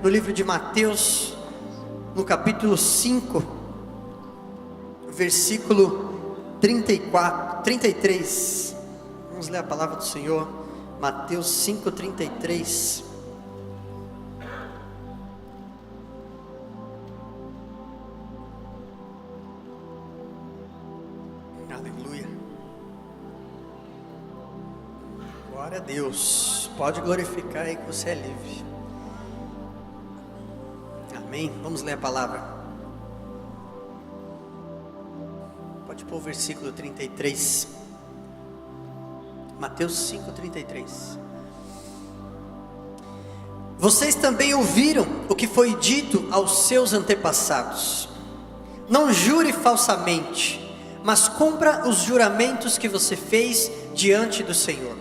no livro de Mateus, no capítulo 5, versículo 33. Vamos ler a palavra do Senhor. Mateus 5:33. Aleluia. Glória a Deus. Pode glorificar aí que você é livre. Amém. Vamos ler a palavra. Pode pôr o versículo 33. Mateus 5:33. Vocês também ouviram o que foi dito aos seus antepassados: não jure falsamente, mas cumpra os juramentos que você fez diante do Senhor.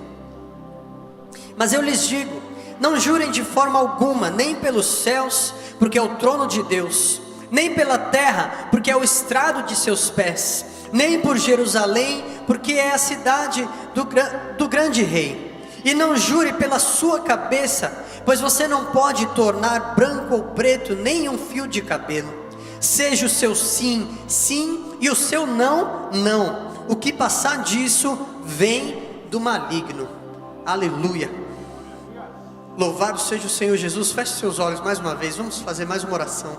Mas eu lhes digo, não jurem de forma alguma, nem pelos céus, porque é o trono de Deus, nem pela terra, porque é o estrado de seus pés, nem por Jerusalém, porque é a cidade do grande rei. E não jure pela sua cabeça, pois você não pode tornar branco ou preto nem um fio de cabelo. Seja o seu sim, sim, e o seu não, não. O que passar disso vem do maligno. Aleluia. Louvado seja o Senhor Jesus. Feche seus olhos mais uma vez. Vamos fazer mais uma oração.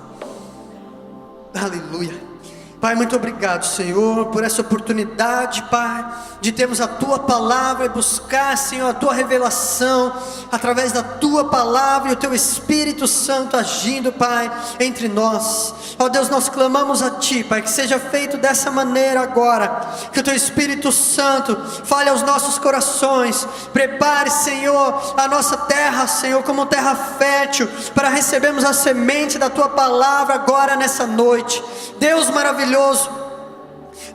Aleluia. Pai, muito obrigado, Senhor, por essa oportunidade, Pai, de termos a Tua palavra e buscar, Senhor, a Tua revelação, através da Tua palavra e o Teu Espírito Santo agindo, Pai, entre nós. Ó Deus, nós clamamos a Ti, Pai, que seja feito dessa maneira agora, que o Teu Espírito Santo fale aos nossos corações, prepare, Senhor, a nossa terra, Senhor, como terra fértil, para recebermos a semente da Tua palavra agora nessa noite. Deus maravilhoso,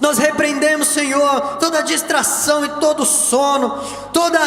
nós repreendemos, Senhor, toda distração e todo sono, toda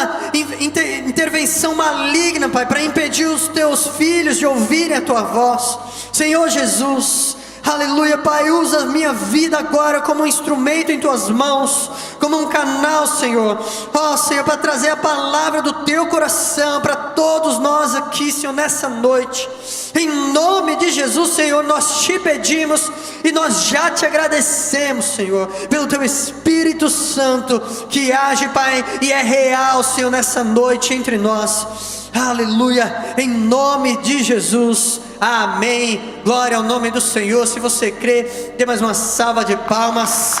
intervenção maligna, Pai, para impedir os Teus filhos de ouvirem a Tua voz. Senhor Jesus, aleluia, Pai, usa a minha vida agora como um instrumento em Tuas mãos, como um canal, Senhor, ó Senhor, para trazer a palavra do Teu coração para todos nós aqui, Senhor, nessa noite. Em nome de Jesus, Senhor, nós Te pedimos e nós já Te agradecemos, Senhor, pelo Teu Espírito Santo que age, Pai, e é real, Senhor, nessa noite entre nós. Aleluia, em nome de Jesus, amém. Glória ao nome do Senhor. Se você crê, dê mais uma salva de palmas.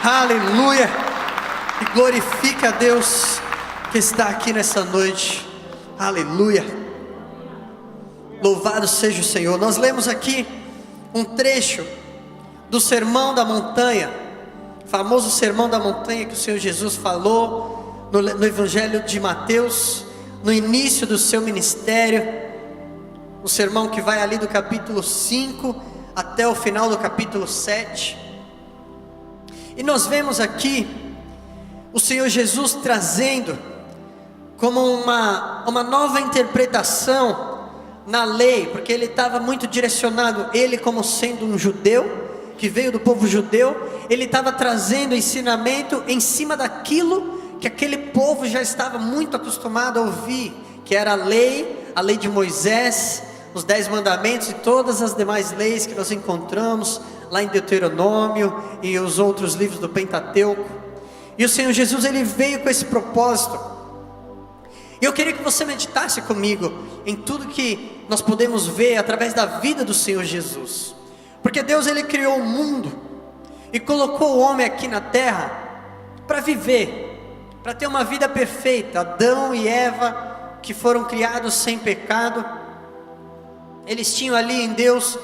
Aleluia, e glorifique a Deus que está aqui nessa noite. Aleluia. Louvado seja o Senhor. Nós lemos aqui um trecho do Sermão da Montanha, famoso Sermão da Montanha que o Senhor Jesus falou no Evangelho de Mateus, no início do seu ministério, um sermão que vai ali do capítulo 5 até o final do capítulo 7, e nós vemos aqui o Senhor Jesus trazendo como uma nova interpretação na lei, porque ele estava muito direcionado, ele como sendo um judeu, que veio do povo judeu, ele estava trazendo ensinamento em cima daquilo que aquele povo já estava muito acostumado a ouvir, que era a lei de Moisés, os 10 mandamentos e todas as demais leis que nós encontramos lá em Deuteronômio e os outros livros do Pentateuco. E o Senhor Jesus, ele veio com esse propósito. E eu queria que você meditasse comigo em tudo que nós podemos ver através da vida do Senhor Jesus, porque Deus, ele criou o mundo e colocou o homem aqui na terra para viver, para ter uma vida perfeita. Adão e Eva, que foram criados sem pecado, eles tinham ali em Deus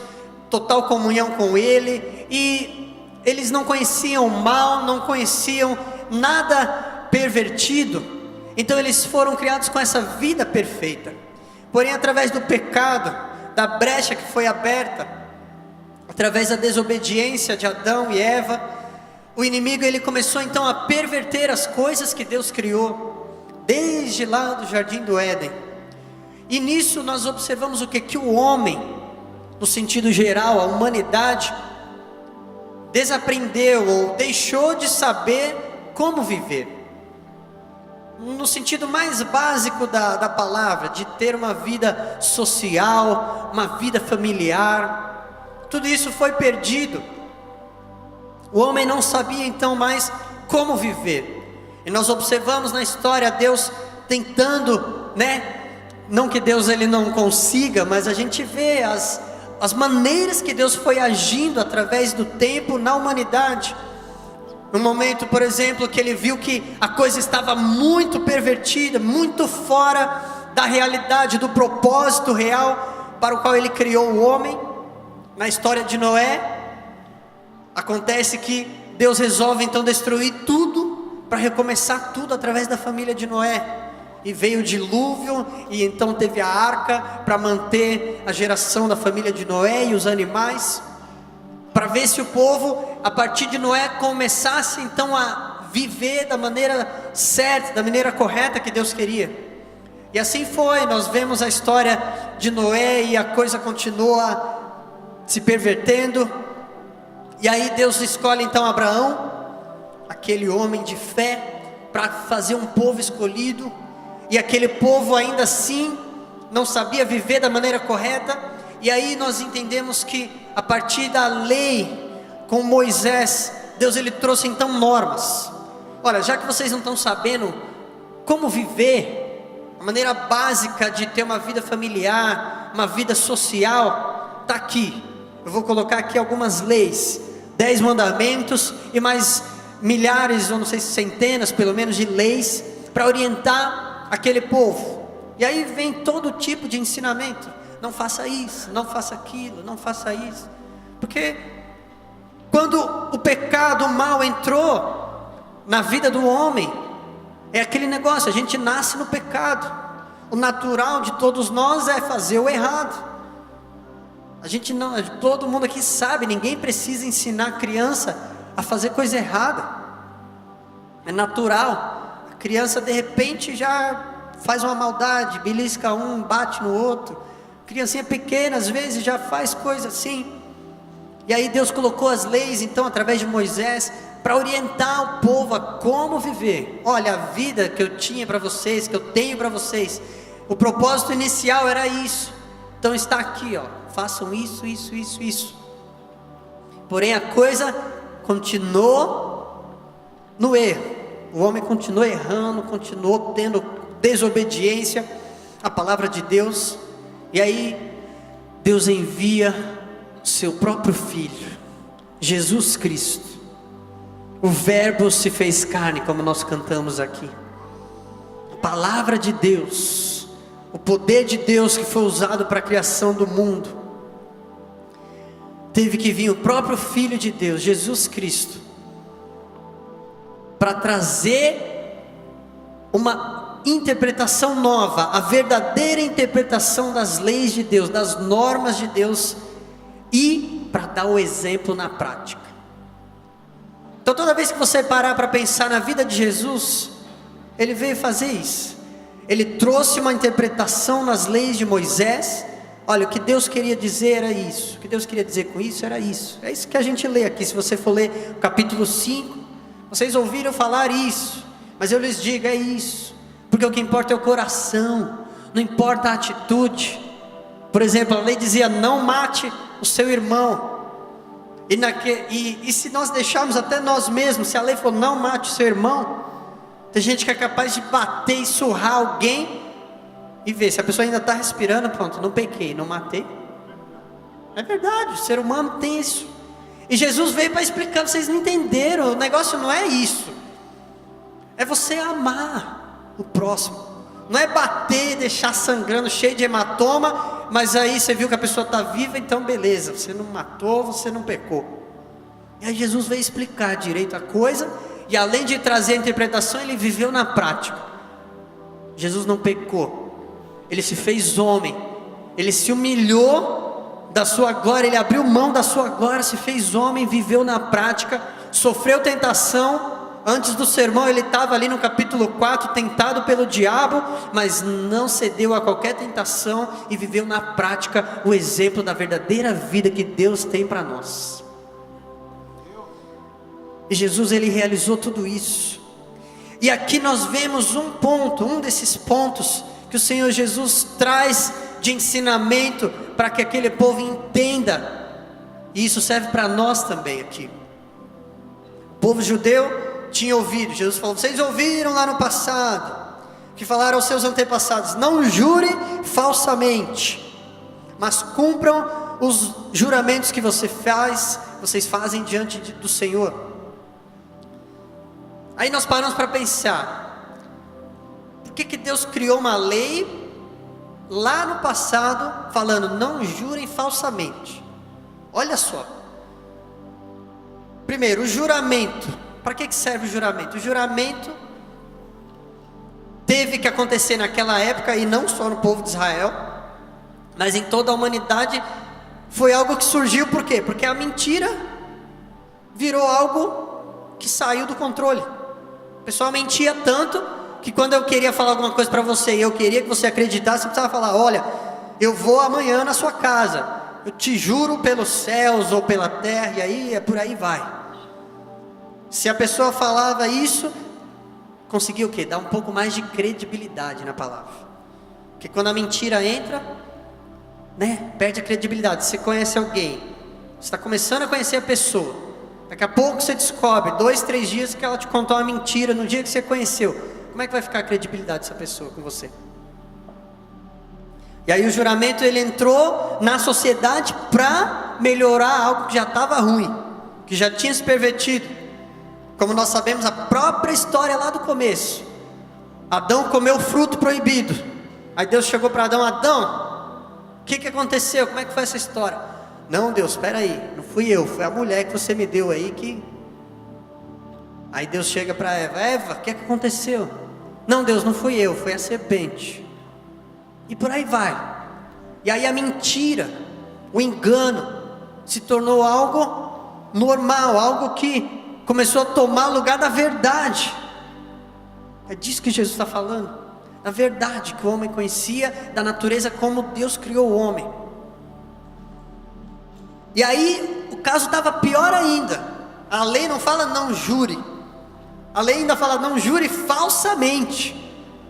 total comunhão com Ele, e eles não conheciam o mal, não conheciam nada pervertido, então eles foram criados com essa vida perfeita. Porém, através do pecado, da brecha que foi aberta, através da desobediência de Adão e Eva, o inimigo, ele começou então a perverter as coisas que Deus criou, desde lá do Jardim do Éden. E nisso nós observamos o que? Que o homem, no sentido geral, a humanidade, desaprendeu ou deixou de saber como viver. no sentido mais básico da palavra, de ter uma vida social, uma vida familiar. Tudo isso foi perdido. O homem não sabia então mais como viver. E nós observamos na história Deus tentando, não que Deus ele não consiga, mas a gente vê as maneiras que Deus foi agindo através do tempo na humanidade. No momento, por exemplo, que ele viu que a coisa estava muito pervertida, muito fora da realidade, do propósito real para o qual ele criou o homem. Na história de Noé, acontece que Deus resolve então destruir tudo, para recomeçar tudo através da família de Noé. E veio o dilúvio, e então teve a arca, para manter a geração da família de Noé e os animais, para ver se o povo, a partir de Noé, começasse então a viver da maneira certa, da maneira correta que Deus queria. E assim foi. Nós vemos a história de Noé, e a coisa continua se pervertendo. E aí Deus escolhe então Abraão, aquele homem de fé, para fazer um povo escolhido. E aquele povo ainda assim não sabia viver da maneira correta. E aí nós entendemos que a partir da lei com Moisés, Deus ele trouxe então normas. Olha, já que vocês não estão sabendo como viver, a maneira básica de ter uma vida familiar, uma vida social, está aqui. Eu vou colocar aqui algumas leis, 10 mandamentos e mais milhares, ou não sei se centenas pelo menos, de leis para orientar aquele povo. E aí vem todo tipo de ensinamento: não faça isso, não faça aquilo, não faça isso. Porque quando o pecado, o mal entrou na vida do homem, é aquele negócio, a gente nasce no pecado. O natural de todos nós é fazer o errado. A gente não, todo mundo aqui sabe, ninguém precisa ensinar a criança a fazer coisa errada. É natural. A criança de repente já faz uma maldade, belisca um, bate no outro. Criancinha pequena às vezes já faz coisa assim. E aí Deus colocou as leis então através de Moisés para orientar o povo a como viver. Olha, a vida que eu tinha para vocês, que eu tenho para vocês, o propósito inicial era isso. Então está aqui, façam isso, isso, isso, isso. Porém a coisa continuou no erro. O homem continuou errando, continuou tendo desobediência à palavra de Deus. E aí Deus envia seu próprio Filho, Jesus Cristo. O Verbo se fez carne, como nós cantamos aqui. A palavra de Deus, o poder de Deus que foi usado para a criação do mundo, teve que vir o próprio Filho de Deus, Jesus Cristo, para trazer uma interpretação nova, a verdadeira interpretação das leis de Deus, das normas de Deus, e para dar o exemplo na prática. Então toda vez que você parar para pensar na vida de Jesus, ele veio fazer isso. Ele trouxe uma interpretação nas leis de Moisés. Olha, o que Deus queria dizer era isso, o que Deus queria dizer com isso era isso. É isso que a gente lê aqui. Se você for ler o capítulo 5, vocês ouviram falar isso, mas eu lhes digo, é isso. Porque o que importa é o coração, não importa a atitude. Por exemplo, a lei dizia: não mate o seu irmão. E se nós deixarmos até nós mesmos, se a lei for não mate o seu irmão, tem gente que é capaz de bater e surrar alguém e ver, se a pessoa ainda está respirando, pronto, não pequei, não matei. É verdade, o ser humano tem isso. E Jesus veio para explicar, vocês não entenderam, o negócio não é isso. É você amar o próximo. Não é bater, deixar sangrando, cheio de hematoma, mas aí você viu que a pessoa está viva, então beleza, você não matou, você não pecou. E aí Jesus veio explicar direito a coisa, e além de trazer a interpretação, ele viveu na prática. Jesus não pecou, ele se fez homem, ele se humilhou da sua glória, ele abriu mão da sua glória, se fez homem, viveu na prática, sofreu tentação. Antes do sermão ele estava ali no capítulo 4, tentado pelo diabo, mas não cedeu a qualquer tentação e viveu na prática o exemplo da verdadeira vida que Deus tem para nós. E Jesus ele realizou tudo isso. E aqui nós vemos um desses pontos que o Senhor Jesus traz de ensinamento para que aquele povo entenda. E isso serve para nós também aqui. O povo judeu tinha ouvido, Jesus falou: vocês ouviram lá no passado, que falaram aos seus antepassados: não jure falsamente, mas cumpram os juramentos que vocês fazem diante do Senhor. Aí nós paramos para pensar, por que Deus criou uma lei lá no passado, falando: não jurem falsamente? Olha só. Primeiro, o juramento. Para que serve o juramento? O juramento teve que acontecer naquela época, e não só no povo de Israel, mas em toda a humanidade. Foi algo que surgiu, por quê? Porque a mentira virou algo que saiu do controle. O pessoal mentia tanto, que quando eu queria falar alguma coisa para você, e eu queria que você acreditasse, você precisava falar: olha, eu vou amanhã na sua casa, eu te juro pelos céus ou pela terra, e aí por aí vai. Se a pessoa falava isso, conseguia o quê? Dar um pouco mais de credibilidade na palavra. Porque quando a mentira entra, perde a credibilidade. Você conhece alguém, você está começando a conhecer a pessoa, daqui a pouco você descobre, 2, 3 dias que ela te contou uma mentira no dia que você conheceu. Como é que vai ficar a credibilidade dessa pessoa com você? E aí o juramento, ele entrou na sociedade para melhorar algo que já estava ruim, que já tinha se pervertido. Como nós sabemos, a própria história lá do começo, Adão comeu o fruto proibido. Aí Deus chegou para Adão: Adão, o que aconteceu? Como é que foi essa história? Não, Deus, espera aí, não fui eu, foi a mulher que você me deu aí que... Aí Deus chega para Eva: Eva, o que aconteceu? Não, Deus, não fui eu, foi a serpente. E por aí vai. E aí a mentira, o engano, se tornou algo normal, algo que começou a tomar lugar da verdade. É disso que Jesus está falando, a verdade que o homem conhecia, da natureza como Deus criou o homem. E aí o caso estava pior ainda. A lei não fala não jure, a lei ainda fala não jure falsamente.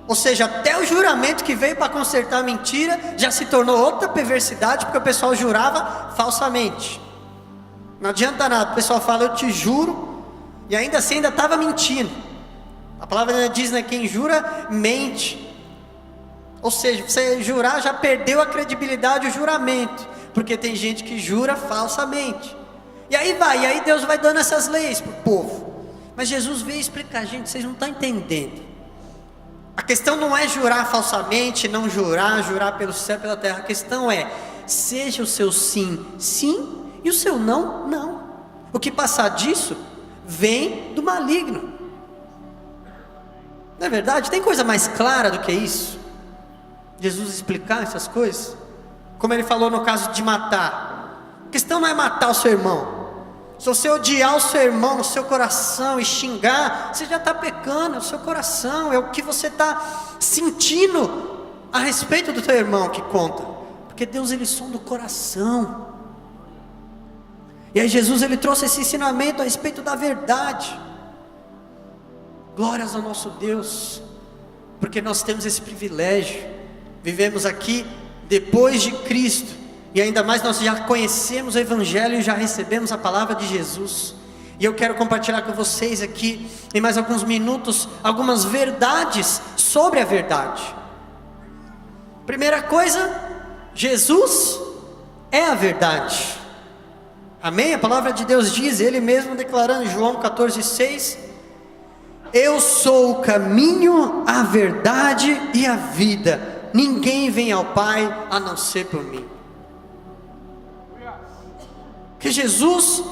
Ou seja, até o juramento que veio para consertar a mentira já se tornou outra perversidade, porque o pessoal jurava falsamente. Não adianta nada, o pessoal fala: eu te juro, e ainda assim ainda estava mentindo. A palavra diz, quem jura, mente. Ou seja, você jurar já perdeu a credibilidade, o juramento, porque tem gente que jura falsamente. E aí Deus vai dando essas leis para o povo. Mas Jesus veio explicar: gente, vocês não estão entendendo. A questão não é jurar falsamente, não jurar pelo céu e pela terra. A questão é: seja o seu sim, sim, e o seu não, não. O que passar disso vem do maligno. Não é verdade? Tem coisa mais clara do que isso? Jesus explicar essas coisas, como ele falou no caso de matar. A questão não é matar o seu irmão. Se você odiar o seu irmão no seu coração e xingar, você já está pecando. É o seu coração, é o que você está sentindo a respeito do teu irmão que conta, porque Deus, ele sonda o coração. E aí Jesus, ele trouxe esse ensinamento a respeito da verdade. Glórias ao nosso Deus, porque nós temos esse privilégio. Vivemos aqui depois de Cristo, e ainda mais nós já conhecemos o Evangelho e já recebemos a palavra de Jesus. E eu quero compartilhar com vocês aqui, em mais alguns minutos, algumas verdades sobre a verdade. Primeira coisa, Jesus é a verdade. Amém? A palavra de Deus diz, ele mesmo declarando em João 14,6: eu sou o caminho, a verdade e a vida. Ninguém vem ao Pai a não ser por mim. Que Jesus,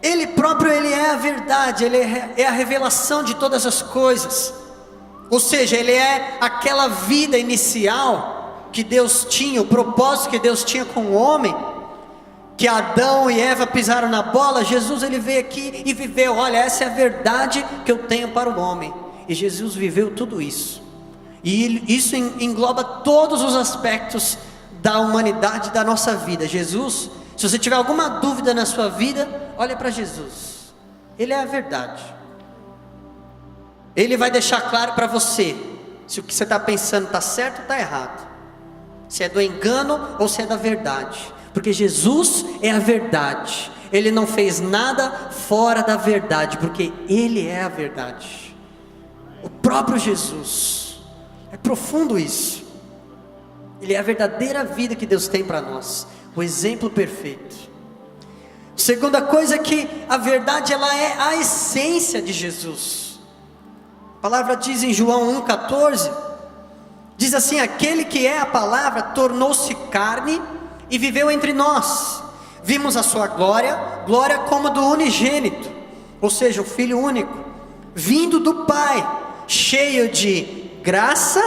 ele próprio, ele é a verdade, ele é a revelação de todas as coisas. Ou seja, ele é aquela vida inicial que Deus tinha, o propósito que Deus tinha com o homem, que Adão e Eva pisaram na bola. Jesus, ele veio aqui e viveu. Olha, essa é a verdade que eu tenho para o homem. E Jesus viveu tudo isso. E isso engloba todos os aspectos da humanidade, da nossa vida. Jesus, se você tiver alguma dúvida na sua vida, olha para Jesus. Ele é a verdade. Ele vai deixar claro para você se o que você está pensando está certo ou está errado, se é do engano ou se é da verdade, porque Jesus é a verdade. Ele não fez nada fora da verdade, porque Ele é a verdade. O próprio Jesus, é profundo isso. Ele é a verdadeira vida que Deus tem para nós, o exemplo perfeito. Segunda coisa é que a verdade, ela é a essência de Jesus. A palavra diz em João 1,14, diz assim: aquele que é a palavra tornou-se carne e viveu entre nós. Vimos a sua glória, glória como do unigênito, ou seja, o Filho único, vindo do Pai, cheio de graça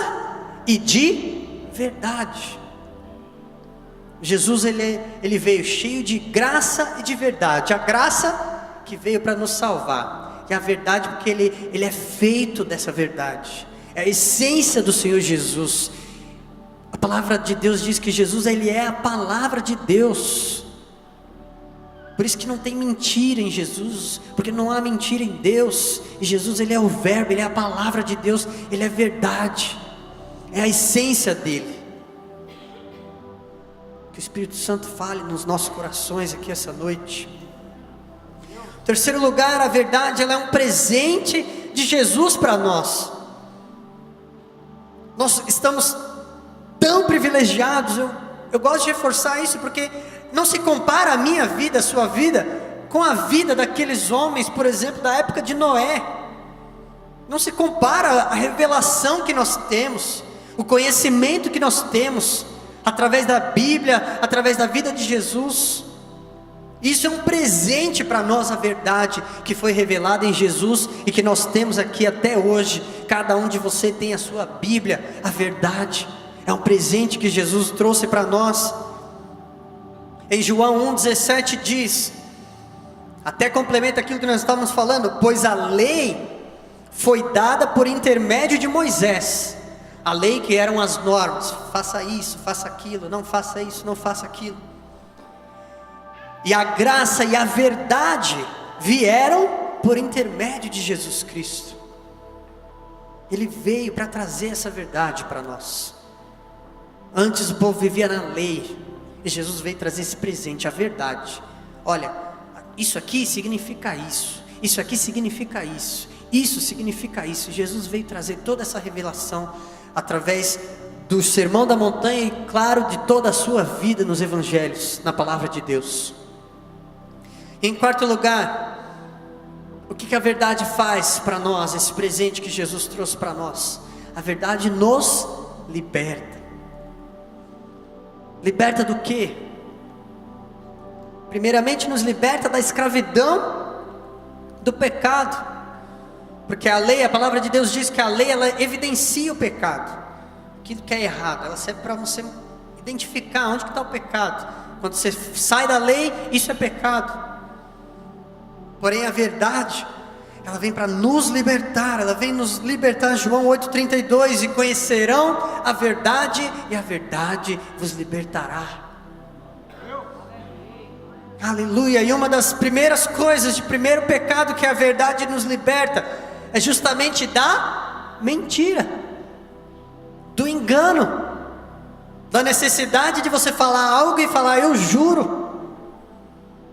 e de verdade. Jesus, ele veio cheio de graça e de verdade. A graça que veio para nos salvar, e a verdade porque ele é feito dessa verdade, é a essência do Senhor Jesus. A palavra de Deus diz que Jesus, ele é a palavra de Deus. Por isso que não tem mentira em Jesus, porque não há mentira em Deus. E Jesus, ele é o verbo, ele é a palavra de Deus, ele é verdade, é a essência dele. Que o Espírito Santo fale nos nossos corações aqui essa noite. Terceiro lugar, a verdade, ela é um presente de Jesus para nós. Nós estamos tão privilegiados. Eu gosto de reforçar isso, porque não se compara a minha vida, a sua vida, com a vida daqueles homens, por exemplo, da época de Noé. Não se compara a revelação que nós temos, o conhecimento que nós temos, através da Bíblia, através da vida de Jesus. Isso é um presente para nós, a verdade que foi revelada em Jesus e que nós temos aqui até hoje. Cada um de vocês tem a sua Bíblia, a verdade. É um presente que Jesus trouxe para nós. Em João 1,17 diz, até complementa aquilo que nós estávamos falando: pois a lei foi dada por intermédio de Moisés. A lei, que eram as normas: faça isso, faça aquilo, não faça isso, não faça aquilo. E a graça e a verdade vieram por intermédio de Jesus Cristo. Ele veio para trazer essa verdade para nós. Antes o povo vivia na lei, e Jesus veio trazer esse presente, a verdade. Olha, isso aqui significa isso, isso aqui significa isso, isso significa isso. Jesus veio trazer toda essa revelação através do Sermão da Montanha e, claro, de toda a sua vida nos Evangelhos, na Palavra de Deus. Em quarto lugar, o que a verdade faz para nós, esse presente que Jesus trouxe para nós? A verdade nos liberta. Liberta do quê? Primeiramente nos liberta da escravidão do pecado, porque a lei, a palavra de Deus diz que a lei, ela evidencia o pecado, aquilo que é errado. Ela serve para você identificar onde que está o pecado. Quando você sai da lei, isso é pecado. Porém a verdade, ela vem para nos libertar, ela vem nos libertar. João 8,32, e conhecerão a verdade, e a verdade vos libertará. Aleluia. E uma das primeiras coisas, de primeiro pecado que a verdade nos liberta, é justamente da mentira, do engano, da necessidade de você falar algo e falar eu juro,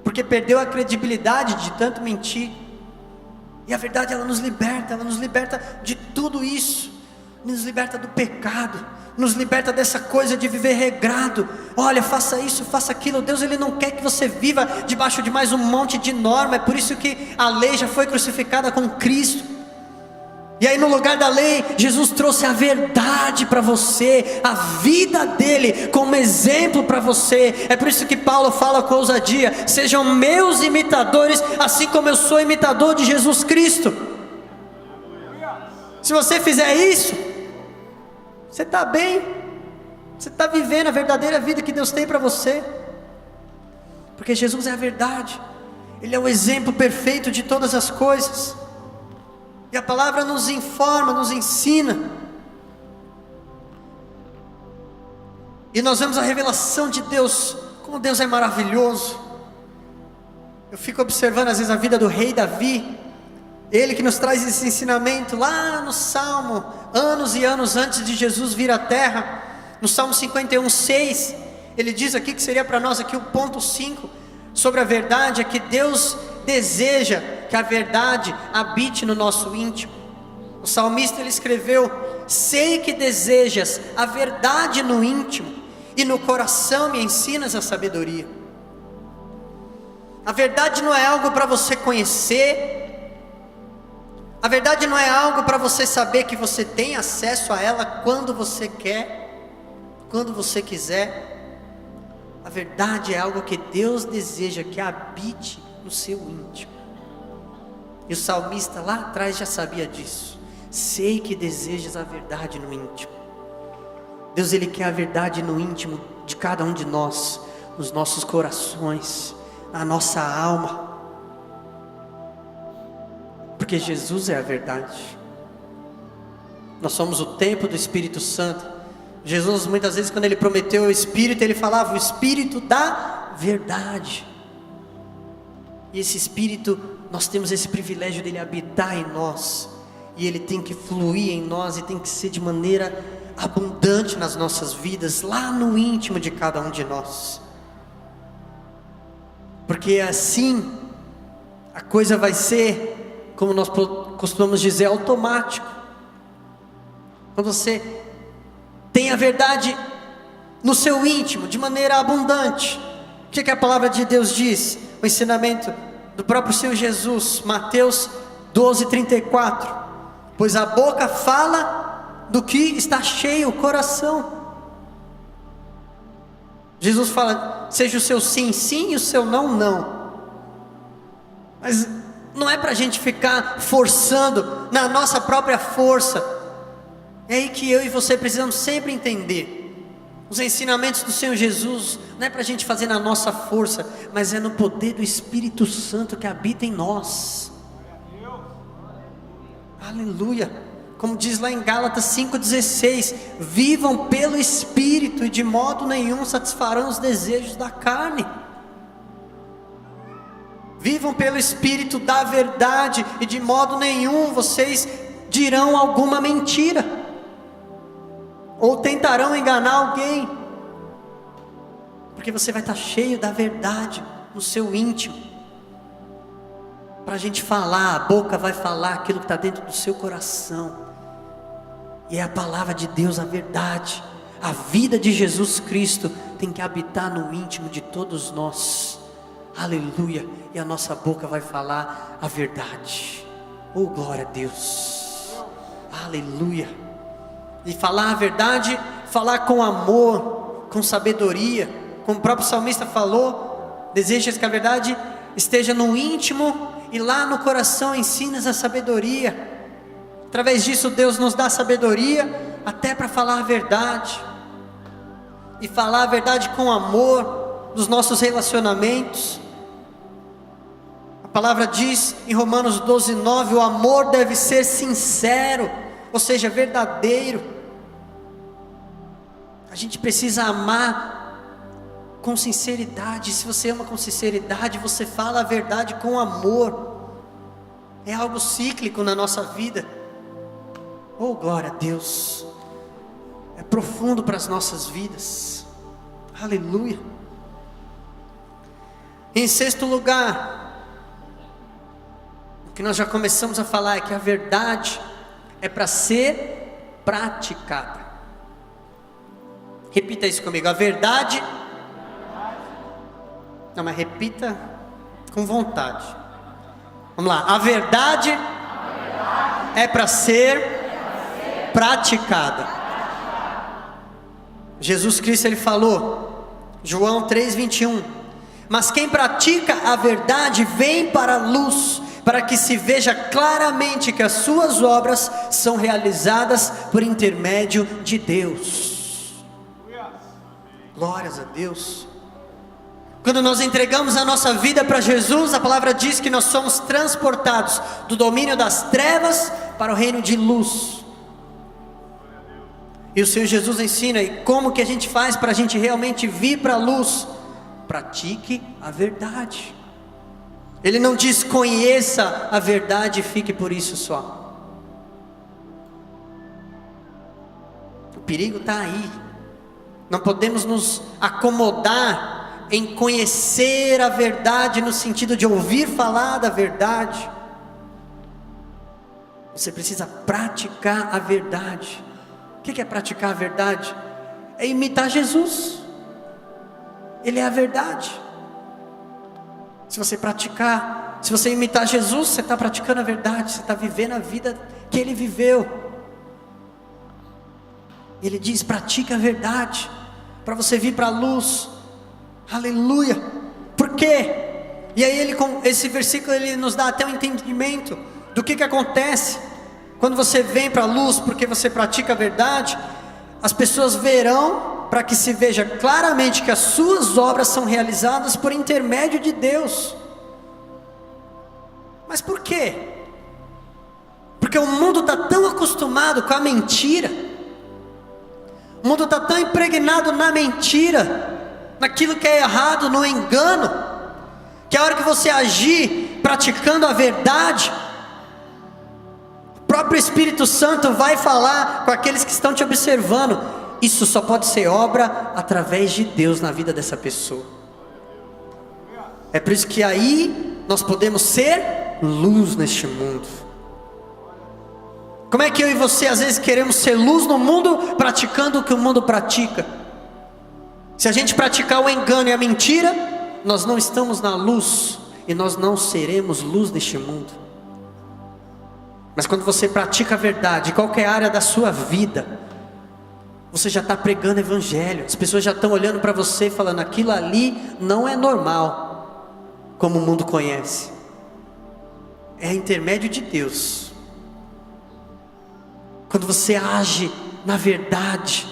porque perdeu a credibilidade de tanto mentir. E a verdade, ela nos liberta de tudo isso, nos liberta do pecado, nos liberta dessa coisa de viver regrado. Olha, faça isso, faça aquilo. Deus, ele não quer que você viva debaixo de mais um monte de norma. É por isso que a lei já foi crucificada com Cristo. E aí no lugar da lei, Jesus trouxe a verdade para você, a vida dele como exemplo para você. É por isso que Paulo fala com ousadia: sejam meus imitadores, assim como eu sou imitador de Jesus Cristo. Se você fizer isso, você está bem, você está vivendo a verdadeira vida que Deus tem para você, porque Jesus é a verdade, ele é o exemplo perfeito de todas as coisas. E a palavra nos informa, nos ensina. E nós vemos a revelação de Deus, como Deus é maravilhoso. Eu fico observando às vezes a vida do rei Davi. Ele que nos traz esse ensinamento lá no Salmo, anos e anos antes de Jesus vir à terra, no Salmo 51:6, ele diz aqui que seria para nós aqui o ponto 5, sobre a verdade, é que Deus deseja que a verdade habite no nosso íntimo. O salmista ele escreveu: sei que desejas a verdade no íntimo, e no coração me ensinas a sabedoria. A verdade não é algo para você conhecer, a verdade não é algo para você saber que você tem acesso a ela quando você quer, quando você quiser. A verdade é algo que Deus deseja que habite no seu íntimo. E o salmista lá atrás já sabia disso. Sei que desejas a verdade no íntimo. Deus ele quer a verdade no íntimo de cada um de nós, nos nossos corações, na nossa alma. Porque Jesus é a verdade. Nós somos o templo do Espírito Santo. Jesus muitas vezes quando ele prometeu o Espírito, ele falava o Espírito da verdade. E esse Espírito, nós temos esse privilégio dele habitar em nós. E ele tem que fluir em nós e tem que ser de maneira abundante nas nossas vidas, lá no íntimo de cada um de nós. Porque assim, a coisa vai ser, como nós costumamos dizer, automático. Quando você tem a verdade no seu íntimo, de maneira abundante. O que a palavra de Deus diz? O ensinamento do próprio Senhor Jesus, Mateus 12:34. Pois a boca fala do que está cheio o coração. Jesus fala, seja o seu sim, sim, e o seu não, não. Mas não é para a gente ficar forçando na nossa própria força. É aí que eu e você precisamos sempre entender. Os ensinamentos do Senhor Jesus não é para a gente fazer na nossa força, mas é no poder do Espírito Santo que habita em nós. Aleluia. Como diz lá em Gálatas 5:16, vivam pelo Espírito e de modo nenhum satisfarão os desejos da carne. Vivam pelo Espírito da verdade e de modo nenhum vocês dirão alguma mentira, ou tentarão enganar alguém, porque você vai estar cheio da verdade no seu íntimo. Para a gente falar, a boca vai falar aquilo que está dentro do seu coração. E é a palavra de Deus, a verdade, a vida de Jesus Cristo tem que habitar no íntimo de todos nós. Aleluia. E a nossa boca vai falar a verdade. Oh, glória a Deus. Aleluia. E falar a verdade, falar com amor, com sabedoria. Como o próprio salmista falou, desejas que a verdade esteja no íntimo e lá no coração ensinas a sabedoria. Através disso Deus nos dá sabedoria até para falar a verdade. E falar a verdade com amor nos nossos relacionamentos. A palavra diz em Romanos 12:9, o amor deve ser sincero, ou seja, verdadeiro. A gente precisa amar com sinceridade. Se você ama com sinceridade, você fala a verdade com amor. É algo cíclico na nossa vida. Oh, glória a Deus. É profundo para as nossas vidas. Aleluia. Em sexto lugar, o que nós já começamos a falar é que a verdade é para ser praticada. Repita isso comigo. A verdade. Não, mas repita com vontade. Vamos lá. A verdade é para ser praticada. Jesus Cristo ele falou, João 3:21, mas quem pratica a verdade vem para a luz, para que se veja claramente que as suas obras são realizadas por intermédio de Deus. Glórias a Deus. Quando nós entregamos a nossa vida para Jesus, a palavra diz que nós somos transportados do domínio das trevas para o reino de luz. E o Senhor Jesus ensina, e como que a gente faz para a gente realmente vir para a luz? Pratique a verdade. Ele não diz conheça a verdade e fique por isso só. O perigo está aí. Não podemos nos acomodar em conhecer a verdade no sentido de ouvir falar da verdade. Você precisa praticar a verdade. O que é praticar a verdade? É imitar Jesus. Ele é a verdade. Se você praticar, se você imitar Jesus, você está praticando a verdade, você está vivendo a vida que Ele viveu. Ele diz, pratica a verdade, para você vir para a luz. Aleluia. Por quê? E aí esse versículo ele nos dá até um entendimento do que acontece quando você vem para a luz, porque você pratica a verdade. As pessoas verão, para que se veja claramente que as suas obras são realizadas por intermédio de Deus. Mas por quê? Porque o mundo está tão acostumado com a mentira, o mundo está tão impregnado na mentira, naquilo que é errado, no engano, que a hora que você agir praticando a verdade, o próprio Espírito Santo vai falar com aqueles que estão te observando. Isso só pode ser obra através de Deus na vida dessa pessoa. É por isso que aí nós podemos ser luz neste mundo. Como é que eu e você às vezes queremos ser luz no mundo, praticando o que o mundo pratica? Se a gente praticar o engano e a mentira, nós não estamos na luz, e nós não seremos luz neste mundo. Mas quando você pratica a verdade, em qualquer área da sua vida, você já está pregando evangelho. As pessoas já estão olhando para você e falando, aquilo ali não é normal, como o mundo conhece. É intermédio de Deus. Quando você age na verdade,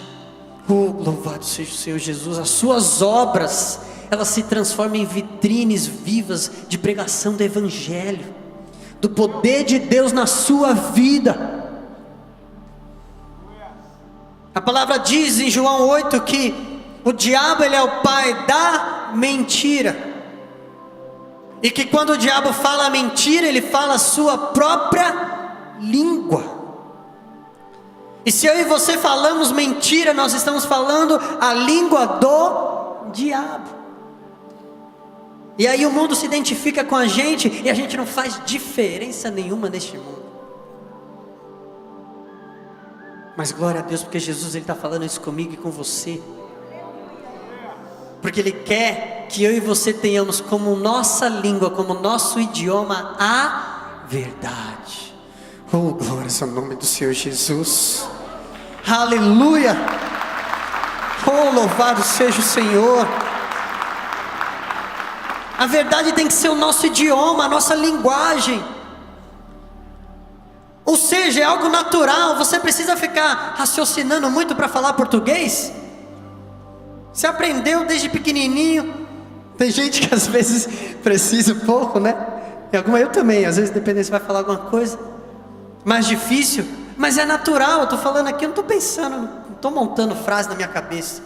oh, louvado seja o Senhor Jesus, as suas obras, elas se transformam em vitrines vivas de pregação do evangelho, do poder de Deus na sua vida. A palavra diz em João 8 que o diabo ele é o pai da mentira, e que quando o diabo fala mentira, ele fala a sua própria língua. E se eu e você falamos mentira, nós estamos falando a língua do diabo. E aí o mundo se identifica com a gente, e a gente não faz diferença nenhuma neste mundo. Mas glória a Deus, porque Jesus está falando isso comigo e com você. Porque Ele quer que eu e você tenhamos como nossa língua, como nosso idioma, a verdade. Oh, glórias ao nome do Senhor Jesus. Aleluia. Oh, louvado seja o Senhor. A verdade tem que ser o nosso idioma, a nossa linguagem. Ou seja, é algo natural. Você precisa ficar raciocinando muito para falar português? Você aprendeu desde pequenininho. Tem gente que às vezes precisa um pouco, né? E alguma eu também, às vezes dependendo se vai falar alguma coisa mais difícil, mas é natural. Eu estou falando aqui, eu não estou pensando, não estou montando frase na minha cabeça.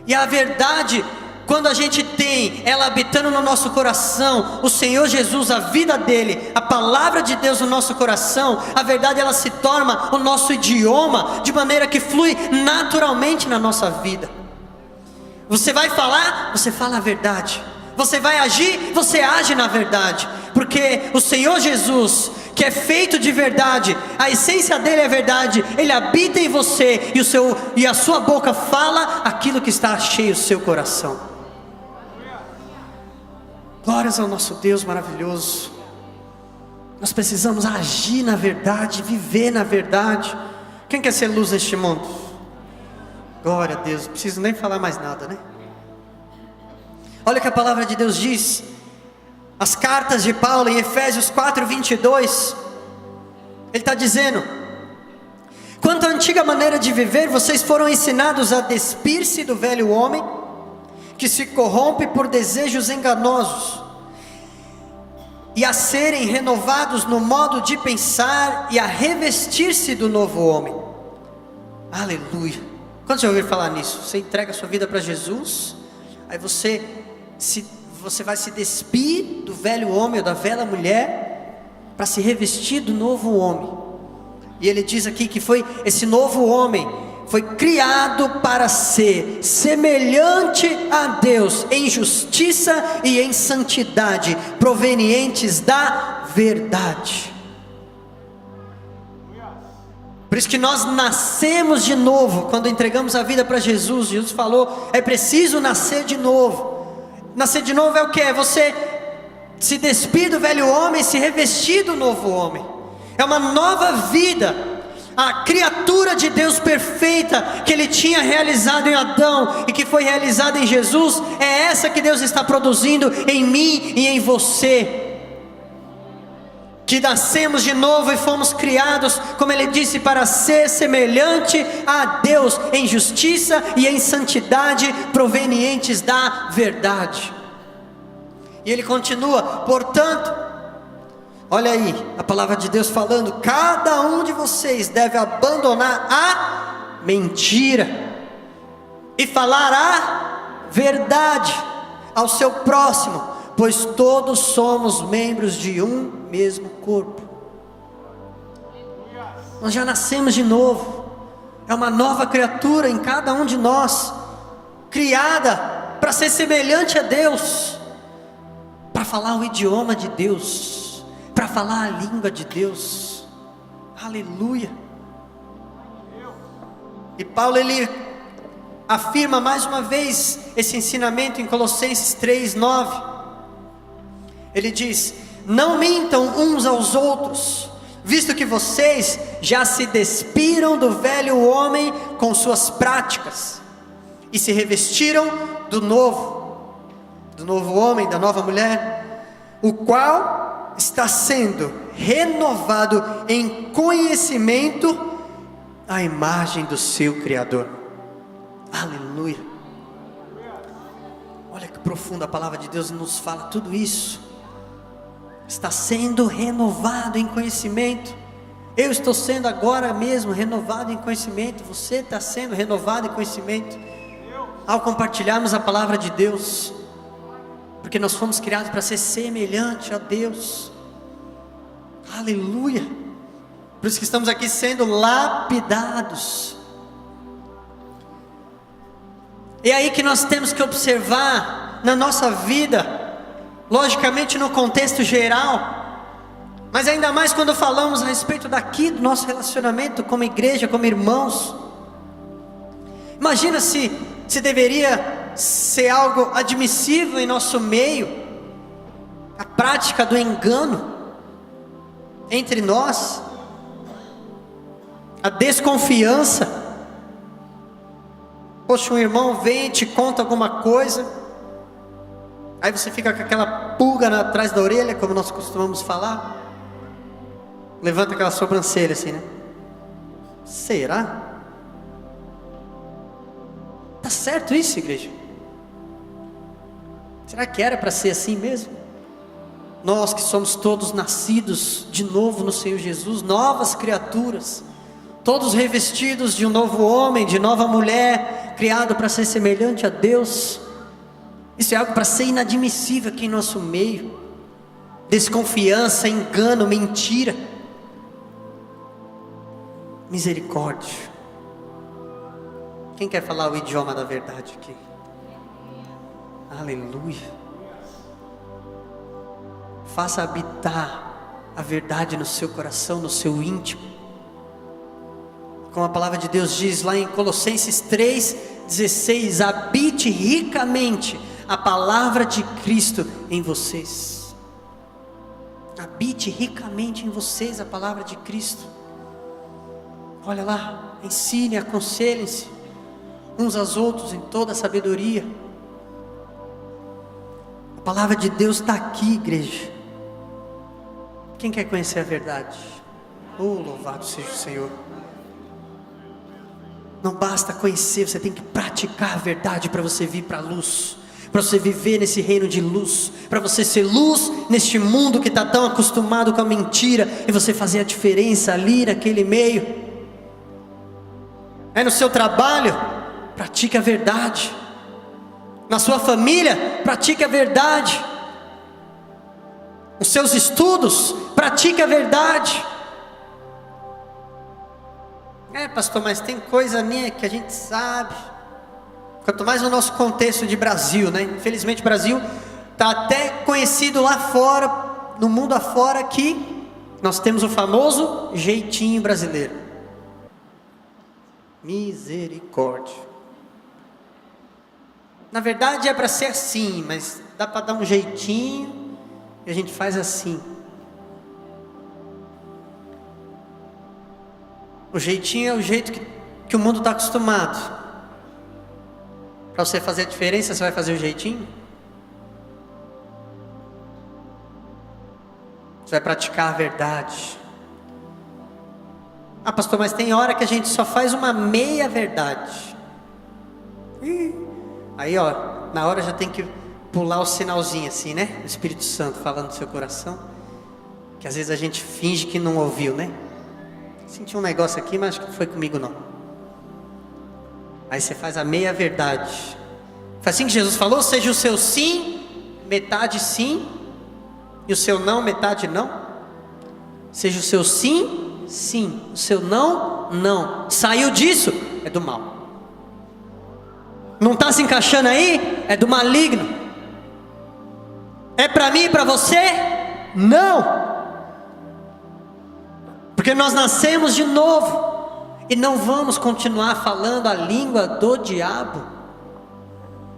E a verdade, quando a gente tem ela habitando no nosso coração, o Senhor Jesus, a vida dele, a palavra de Deus no nosso coração, a verdade ela se torna o nosso idioma, de maneira que flui naturalmente na nossa vida. Você vai falar, você fala a verdade. Você vai agir, você age na verdade. Porque o Senhor Jesus, que é feito de verdade, a essência dele é verdade, ele habita em você, e a sua boca fala aquilo que está cheio do seu coração. Glórias ao nosso Deus maravilhoso. Nós precisamos agir na verdade, viver na verdade. Quem quer ser luz neste mundo? Glória a Deus, não preciso nem falar mais nada, né? Olha o que a palavra de Deus diz. As cartas de Paulo em Efésios 4:22. Ele está dizendo: quanto à antiga maneira de viver, vocês foram ensinados a despir-se do velho homem, que se corrompe por desejos enganosos, e a serem renovados no modo de pensar, e a revestir-se do novo homem. Aleluia. Quantos já ouviram falar nisso? Você entrega a sua vida para Jesus, aí você se você vai se despir do velho homem ou da velha mulher para se revestir do novo homem. E ele diz aqui que foi esse novo homem foi criado para ser semelhante a Deus em justiça e em santidade, provenientes da verdade. Por isso que nós nascemos de novo. Quando entregamos a vida para Jesus, Jesus falou, é preciso nascer de novo. Nascer de novo é o que? É você se despir do velho homem, se revestir do novo homem. É uma nova vida. A criatura de Deus perfeita que Ele tinha realizado em Adão e que foi realizada em Jesus, é essa que Deus está produzindo em mim e em você. Que nascemos de novo e fomos criados, como Ele disse, para ser semelhante a Deus em justiça e em santidade, provenientes da verdade. E Ele continua, portanto, olha aí, a palavra de Deus falando, cada um de vocês deve abandonar a mentira e falar a verdade ao seu próximo, pois todos somos membros de um mesmo corpo. Nós já nascemos de novo, é uma nova criatura em cada um de nós, criada para ser semelhante a Deus, para falar o idioma de Deus, para falar a língua de Deus. Aleluia. E Paulo ele afirma mais uma vez esse ensinamento em Colossenses 3:9. Ele diz: não mintam uns aos outros, visto que vocês já se despiram do velho homem com suas práticas e se revestiram do novo homem, da nova mulher, o qual está sendo renovado em conhecimento à imagem do seu Criador. Aleluia. Olha que profunda a palavra de Deus nos fala tudo isso. Está sendo renovado em conhecimento. Eu estou sendo agora mesmo renovado em conhecimento. Você está sendo renovado em conhecimento ao compartilharmos a palavra de Deus, porque nós fomos criados para ser semelhante a Deus. Aleluia. Por isso que estamos aqui sendo lapidados. É aí que nós temos que observar na nossa vida, logicamente no contexto geral, mas ainda mais quando falamos a respeito daqui do nosso relacionamento como igreja, como irmãos. Imagina se deveria ser algo admissível em nosso meio, a prática do engano entre nós, a desconfiança. Poxa, um irmão vem e te conta alguma coisa, aí você fica com aquela pulga atrás da orelha, como nós costumamos falar, levanta aquela sobrancelha assim, né? Será? Tá certo isso, igreja? Será que era para ser assim mesmo? Nós que somos todos nascidos de novo no Senhor Jesus, novas criaturas, todos revestidos de um novo homem, de nova mulher, criado para ser semelhante a Deus. Isso é algo para ser inadmissível aqui em nosso meio. Desconfiança, engano, mentira, misericórdia. Quem quer falar o idioma da verdade aqui? Aleluia. Faça habitar a verdade no seu coração, no seu íntimo. Como a palavra de Deus diz lá em Colossenses 3:16, habite ricamente a palavra de Cristo em vocês. Habite ricamente em vocês a palavra de Cristo. Olha lá, ensine, aconselhem-se uns aos outros em toda a sabedoria. A palavra de Deus está aqui, igreja. Quem quer conhecer a verdade? Oh, louvado seja o Senhor. Não basta conhecer, você tem que praticar a verdade para você vir para a luz, para você viver nesse reino de luz, para você ser luz neste mundo que está tão acostumado com a mentira, e você fazer a diferença ali naquele meio. É no seu trabalho, pratique a verdade. Na sua família, pratique a verdade. Nos seus estudos, pratique a verdade. Pastor, mas tem coisa minha que a gente sabe. Quanto mais no nosso contexto de Brasil, né? Infelizmente o Brasil está até conhecido lá fora, no mundo afora, que nós temos o famoso jeitinho brasileiro. Misericórdia. Na verdade é para ser assim, mas dá para dar um jeitinho e a gente faz assim. O jeitinho é o jeito que o mundo está acostumado. Para você fazer a diferença, você vai fazer o jeitinho? Você vai praticar a verdade. Pastor, mas tem hora que a gente só faz uma meia verdade. Aí na hora já tem que pular o sinalzinho assim, né? O Espírito Santo falando no seu coração. Que às vezes a gente finge que não ouviu, né? Senti um negócio aqui, mas acho que não foi comigo não. Aí você faz a meia verdade. Foi assim que Jesus falou: seja o seu sim, metade sim, e o seu não, metade não. Seja o seu sim, sim, o seu não, não. Saiu disso, é do mal. Não está se encaixando aí, é do maligno. É para mim e para você? Não. Porque nós nascemos de novo e não vamos continuar falando a língua do diabo.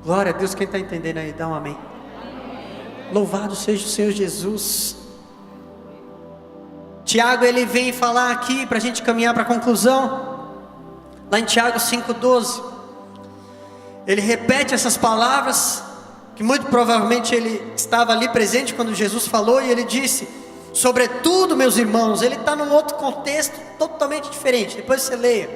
Glória a Deus, quem está entendendo aí, dá um amém. Louvado seja o Senhor Jesus. Tiago, ele vem falar aqui para a gente caminhar para a conclusão. Lá em Tiago 5,12, ele repete essas palavras, que muito provavelmente ele estava ali presente quando Jesus falou, e ele disse: sobretudo, meus irmãos. Ele está num outro contexto totalmente diferente, depois você leia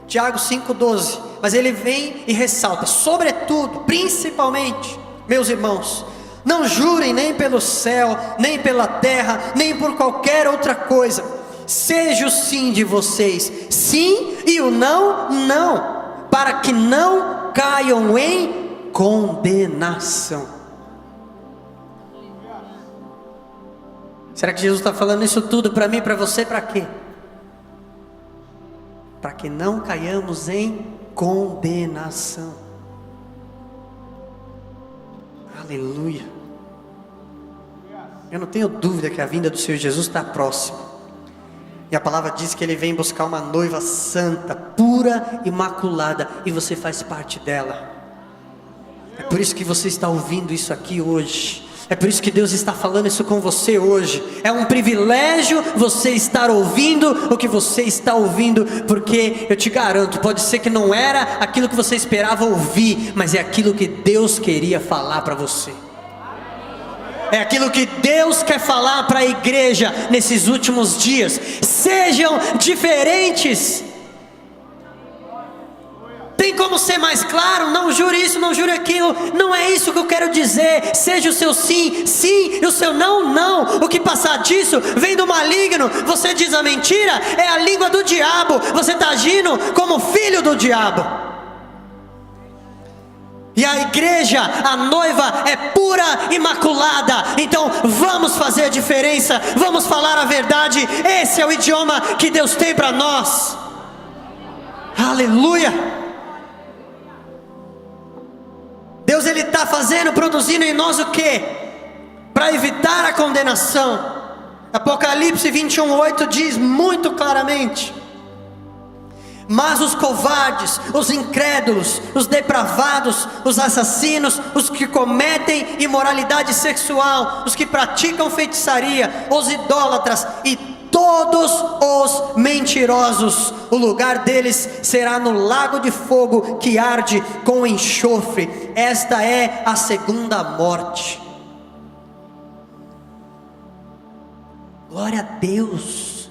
Tiago 5,12, mas ele vem e ressalta: sobretudo, principalmente, meus irmãos, não jurem nem pelo céu, nem pela terra, nem por qualquer outra coisa. Seja o sim de vocês sim, e o não, não, para que não caiam em condenação. Será que Jesus está falando isso tudo para mim, para você, para quê? Para que não caiamos em condenação. Aleluia. Eu não tenho dúvida que a vinda do Senhor Jesus está próxima. E a palavra diz que Ele vem buscar uma noiva santa, pura, imaculada, e você faz parte dela. É por isso que você está ouvindo isso aqui hoje. É por isso que Deus está falando isso com você hoje. É um privilégio você estar ouvindo o que você está ouvindo, porque eu te garanto, pode ser que não era aquilo que você esperava ouvir, mas é aquilo que Deus queria falar para você. É aquilo que Deus quer falar para a igreja nesses últimos dias. Sejam diferentes. Tem como ser mais claro? Não jure isso, não jure aquilo. Não é isso que eu quero dizer. Seja o seu sim, sim, e o seu não, não. O que passar disso vem do maligno. Você diz a mentira, é a língua do diabo. Você está agindo como filho do diabo. E a igreja, a noiva, é pura, imaculada. Então vamos fazer a diferença, vamos falar a verdade. Esse é o idioma que Deus tem para nós. Aleluia. Deus, Ele está produzindo em nós o que? Para evitar a condenação. Apocalipse 21:8 diz muito claramente: mas os covardes, os incrédulos, os depravados, os assassinos, os que cometem imoralidade sexual, os que praticam feitiçaria, os idólatras e todos os mentirosos, o lugar deles será no lago de fogo que arde com enxofre. Esta é a segunda morte. Glória a Deus,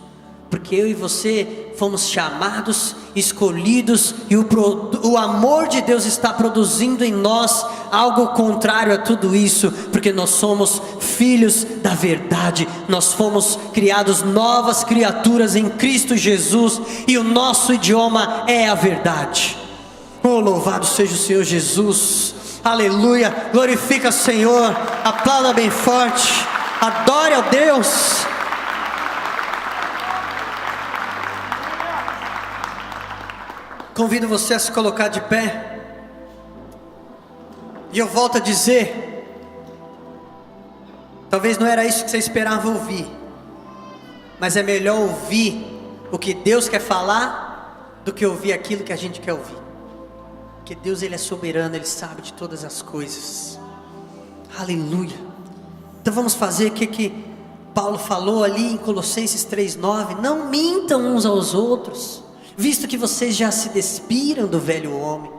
porque eu e você fomos chamados, escolhidos, e o amor de Deus está produzindo em nós algo contrário a tudo isso, porque nós somos filhos da verdade, nós fomos criados novas criaturas em Cristo Jesus, e o nosso idioma é a verdade. Oh, louvado seja o Senhor Jesus. Aleluia, glorifica o Senhor, aplauda bem forte, adore a Deus. Convido você a se colocar de pé, e eu volto a dizer, talvez não era isso que você esperava ouvir, mas é melhor ouvir o que Deus quer falar, do que ouvir aquilo que a gente quer ouvir. Porque Deus, Ele é soberano, Ele sabe de todas as coisas. Aleluia. Então vamos fazer o que Paulo falou ali em Colossenses 3:9. Não mintam uns aos outros, visto que vocês já se despiram do velho homem.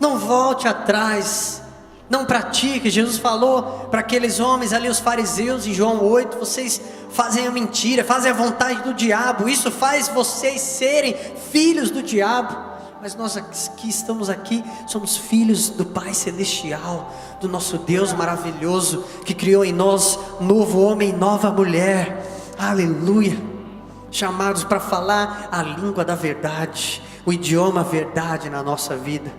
Não volte atrás, não pratique. Jesus falou para aqueles homens ali, os fariseus, em João 8, vocês fazem a mentira, fazem a vontade do diabo, isso faz vocês serem filhos do diabo. Mas nós que estamos aqui, somos filhos do Pai Celestial, do nosso Deus maravilhoso, que criou em nós novo homem e nova mulher. Aleluia. Chamados para falar a língua da verdade, o idioma verdade na nossa vida.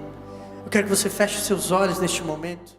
Eu quero que você feche os seus olhos neste momento.